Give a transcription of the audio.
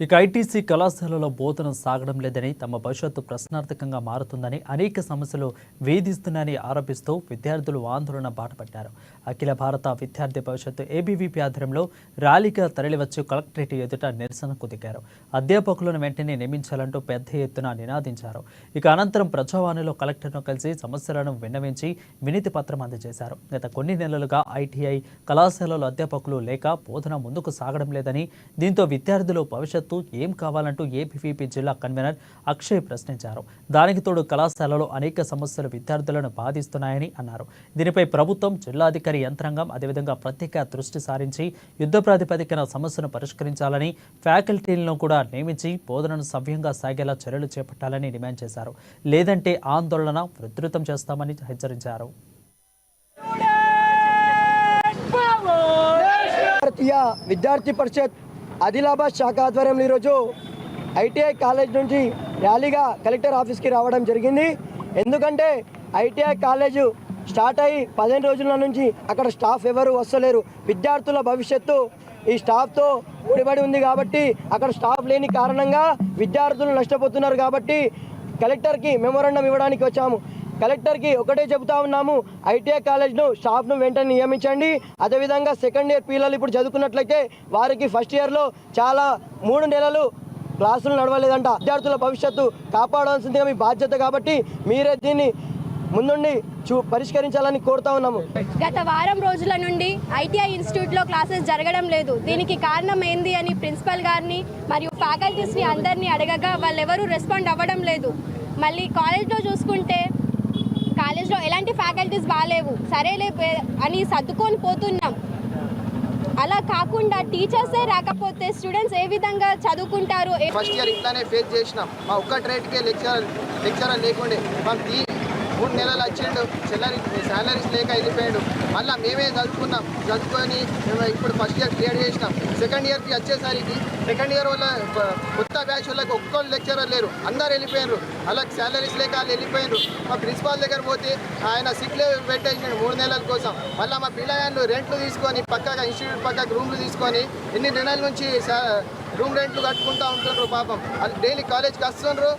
ఇక ఐటీసీ కళాశాలలో బోధన సాగడం లేదని, తమ భవిష్యత్తు ప్రశ్నార్థకంగా మారుతుందని, అనేక సమస్యలు వేధిస్తున్నాయని ఆరోపిస్తూ విద్యార్థులు ఆందోళన బాటపట్టారు. అఖిల భారత విద్యార్థి భవిష్యత్తు ఏబీవీపీ ఆధ్వర్యంలో ర్యాలీగా తరలివచ్చి కలెక్టరేట్ ఎదుట నిరసనకు దిగారు. అధ్యాపకులను వెంటనే నియమించాలంటూ పెద్ద ఎత్తున నినాదించారు. ఇక అనంతరం ప్రజావాణిలో కలెక్టర్ను కలిసి సమస్యలను విన్నవించి వినతి పత్రం అందజేశారు. గత కొన్ని నెలలుగా ఐటీఐ కళాశాలలో అధ్యాపకులు లేక బోధన ముందుకు సాగడం లేదని, దీంతో విద్యార్థులు భవిష్యత్తు ఏం కావాలంటూ ఏబీవీపీ జిల్లా కన్వీనర్ అక్షయ్ ప్రశ్నించారు. దానికి తోడు కళాశాలలో అనేక సమస్యలు విద్యార్థులను బాధిస్తున్నాయని అన్నారు. దీనిపై ప్రభుత్వం, జిల్లాధికారి యంత్రాంగం అదేవిధంగా ప్రత్యేక దృష్టి సారించి యుద్ధ ప్రాతిపదికన సమస్యను పరిష్కరించాలని, ఫ్యాకల్టీలను కూడా నియమించి బోధనను సవ్యంగా సాగేలా చర్యలు చేపట్టాలని డిమాండ్ చేశారు. లేదంటే ఆందోళన ఉధృతం చేస్తామని హెచ్చరించారు. భారతీయ విద్యార్థి పరిషత్ ఆదిలాబాద్ శాఖ ఆధ్వర్యంలో ఈరోజు ఐటీఐ కాలేజ్ నుంచి ర్యాలీగా కలెక్టర్ ఆఫీస్కి రావడం జరిగింది. ఎందుకంటే ఐటీఐ కాలేజు స్టార్ట్ అయ్యి 15 రోజుల నుంచి అక్కడ స్టాఫ్ ఎవరు వస్తలేరు. విద్యార్థుల భవిష్యత్తు ఈ స్టాఫ్తో ముడిపడి ఉంది కాబట్టి అక్కడ స్టాఫ్ లేని కారణంగా విద్యార్థులు నష్టపోతున్నారు. కాబట్టి కలెక్టర్కి మెమోరాండం ఇవ్వడానికి వచ్చాము. కలెక్టర్కి ఒకటే చెబుతా ఉన్నాము, ఐటీఐ కాలేజ్ను స్టాఫ్ను వెంటనే నియమించండి. అదేవిధంగా సెకండ్ ఇయర్ పిల్లలు ఇప్పుడు చదువుకున్నట్లయితే వారికి ఫస్ట్ ఇయర్లో చాలా 3 నెలలు క్లాసులు నడవలేదంట. విద్యార్థుల భవిష్యత్తు కాపాడాల్సిందిగా మీ బాధ్యత కాబట్టి మీరే దీన్ని ముందుండి పరిష్కరించాలని కోరుతా ఉన్నాము. గత వారం రోజుల నుండి ఐటీఐ ఇన్స్టిట్యూట్లో క్లాసెస్ జరగడం లేదు. దీనికి కారణం ఏంది అని ప్రిన్సిపల్ గారిని మరియు ఫ్యాకల్టీస్ని అందరినీ అడగగా వాళ్ళెవరూ రెస్పాండ్ అవ్వడం లేదు. మళ్ళీ కాలేజ్లో చూసుకుంటే కాలేజ్లో ఎలాంటి ఫ్యాకల్టీస్ బాగాలేవు, సరేలే అని సర్దుకొని పోతున్నాం. అలా కాకుండా టీచర్సే రాకపోతే స్టూడెంట్స్ ఏ విధంగా చదువుకుంటారు? ఫస్ట్ ఇయర్ ఇట్లానే ఫేస్ చేసినాం. మా ఒక్క ట్రేడ్కే లెక్చరర్ లేకుండే, మాకు 3 నెలలు వచ్చిండు, శాలరీస్ లేక వెళ్ళిపోయాడు. మళ్ళీ మేమే చదువుకొని మేము ఇప్పుడు ఫస్ట్ ఇయర్ క్లియర్ చేసినాం. సెకండ్ ఇయర్కి వచ్చేసరికి సెకండ్ ఇయర్ వల్ల కొత్త బ్యాచ్ వాళ్ళకి ఒక్కళ్ళు లెక్చరర్ లేరు, అందరు వెళ్ళిపోయారు. అలాగే శాలరీస్ లేక వాళ్ళు వెళ్ళిపోయారు. మా ప్రిన్సిపాల్ దగ్గర పోతే ఆయన సిక్ లీవ్ పెట్టేసాడు 3 నెలల కోసం. మళ్ళీ మా పిల్లగాళ్ళు రెంట్లు తీసుకొని పక్కగా ఇన్స్టిట్యూట్ పక్కకు రూమ్లు తీసుకొని ఎన్ని నెలల నుంచి రూమ్ రెంట్లు కట్టుకుంటూ ఉంటుండ్రు. పాపం వాళ్ళు డైలీ కాలేజ్కి వస్తుండ్రు.